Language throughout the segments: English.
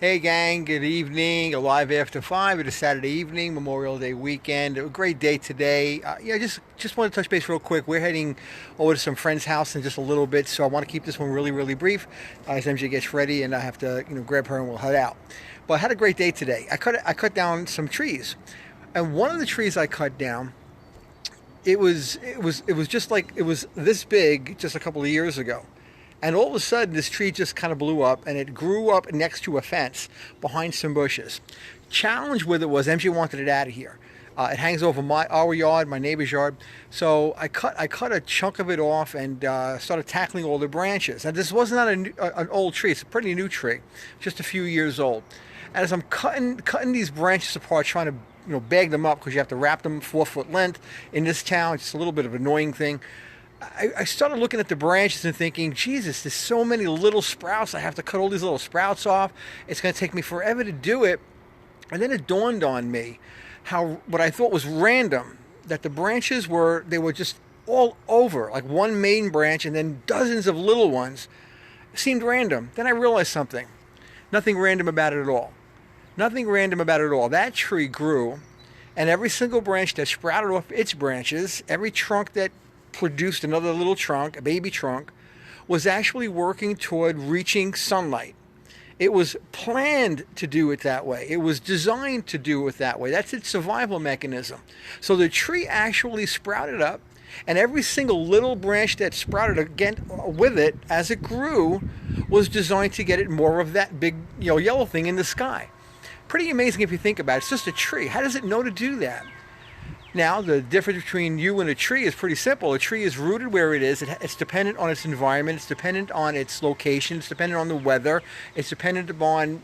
Hey gang, good evening. Alive after 5. It is Saturday evening, Memorial Day weekend. A great day today. Just want to touch base real quick. We're heading over to some friend's house in just a little bit, so I want to keep this one really, really brief as MJ gets ready, and I have to, grab her and we'll head out. But I had a great day today. I cut down some trees, and one of the trees I cut down, it was just like it was this big just a couple of years ago. And all of a sudden, this tree just kind of blew up, and it grew up next to a fence behind some bushes. Challenge with it was MJ wanted it out of here. It hangs over our yard, my neighbor's yard. So I cut a chunk of it off and started tackling all the branches. Now this was not an old tree; it's a pretty new tree, just a few years old. And as I'm cutting these branches apart, trying to bag them up because you have to wrap them 4 foot length in this town. It's a little bit of an annoying thing. I started looking at the branches and thinking, Jesus, there's so many little sprouts. I have to cut all these little sprouts off. It's going to take me forever to do it. And then it dawned on me how what I thought was random, that the branches were just all over, like one main branch and then dozens of little ones. It seemed random. Then I realized something. Nothing random about it at all. Nothing random about it at all. That tree grew, and every single branch that sprouted off its branches, every trunk that produced another little trunk, a baby trunk, was actually working toward reaching sunlight. It was planned to do it that way. It was designed to do it that way. That's its survival mechanism. So the tree actually sprouted up, and every single little branch that sprouted again with it as it grew was designed to get it more of that big, yellow thing in the sky. Pretty amazing if you think about it. It's just a tree. How does it know to do that? Now, the difference between you and a tree is pretty simple. A tree is rooted where it is. It's dependent on its environment. It's dependent on its location. It's dependent on the weather. It's dependent upon,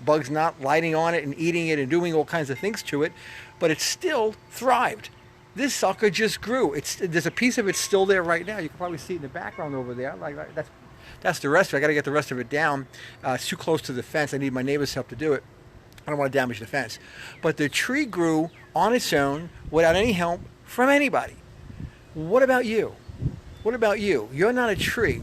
bugs not lighting on it and eating it and doing all kinds of things to it. But it still thrived. This sucker just grew. There's a piece of it still there right now. You can probably see it in the background over there. That's the rest of it. I got to get the rest of it down. It's too close to the fence. I need my neighbor's help to do it. I don't want to damage the fence. But the tree grew on its own without any help from anybody. What about you? What about you? You're not a tree.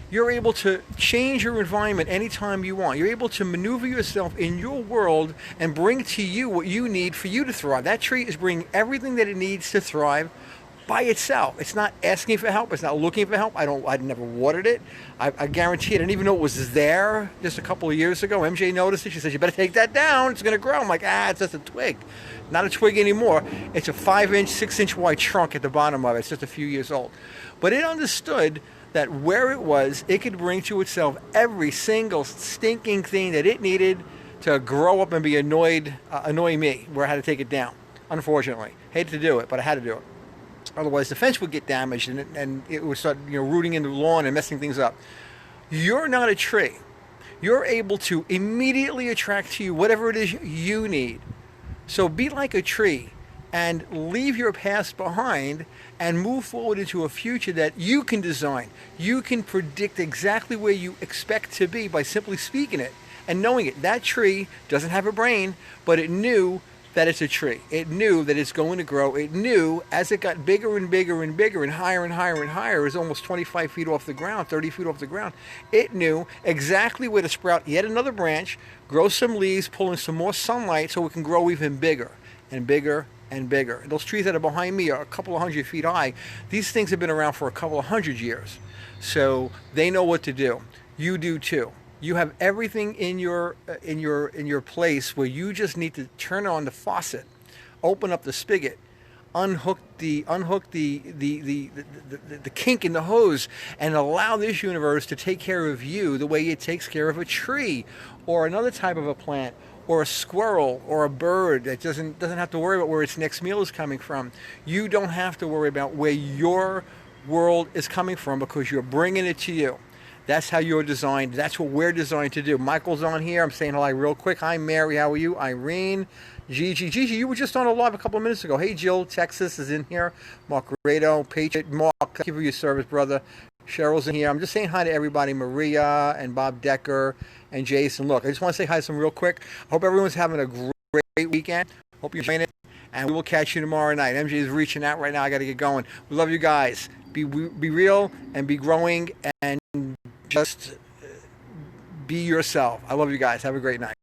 You're able to change your environment anytime you want. You're able to maneuver yourself in your world and bring to you what you need for you to thrive. That tree is bringing everything that it needs to thrive by itself. It's not asking for help. It's not looking for help. I'd never watered it. I guarantee it. I didn't even know it was there just a couple of years ago. MJ noticed it. She said, "You better take that down. It's going to grow." I'm like, it's just a twig. Not a twig anymore. It's a 5-inch, 6-inch wide trunk at the bottom of it. It's just a few years old. But it understood that where it was, it could bring to itself every single stinking thing that it needed to grow up and be annoy me, where I had to take it down. Unfortunately. Hated to do it, but I had to do it. Otherwise, the fence would get damaged and it would start rooting into the lawn and messing things up. You're not a tree. You're able to immediately attract to you whatever it is you need. So be like a tree and leave your past behind and move forward into a future that you can design. You can predict exactly where you expect to be by simply speaking it and knowing it. That tree doesn't have a brain, but it knew that it's a tree. It knew that it's going to grow. It knew as it got bigger and bigger and bigger and higher and higher and higher, it was almost 25 feet off the ground, 30 feet off the ground. It knew exactly where to sprout yet another branch, grow some leaves, pull in some more sunlight so it can grow even bigger and bigger and bigger. Those trees that are behind me are a couple of 100 feet high. These things have been around for a couple of 100 years. So they know what to do. You do too. You have everything in your place where you just need to turn on the faucet, open up the spigot, unhook the kink in the hose, and allow this universe to take care of you the way it takes care of a tree or another type of a plant or a squirrel or a bird that doesn't have to worry about where its next meal is coming from. You don't have to worry about where your world is coming from because you're bringing it to you. That's how you're designed. That's what we're designed to do. Michael's on here. I'm saying hello real quick. Hi, Mary. How are you? Irene. Gigi. Gigi, you were just on a live a couple of minutes ago. Hey, Jill. Texas is in here. Mark Rado. Patriot. Mark, thank you for your service, brother. Cheryl's in here. I'm just saying hi to everybody. Maria and Bob Decker and Jason. Look, I just want to say hi to them real quick. I hope everyone's having a great weekend. Hope you're enjoying it. And we will catch you tomorrow night. MJ is reaching out right now. I got to get going. We love you guys. Be real and be growing and just be yourself. I love you guys. Have a great night.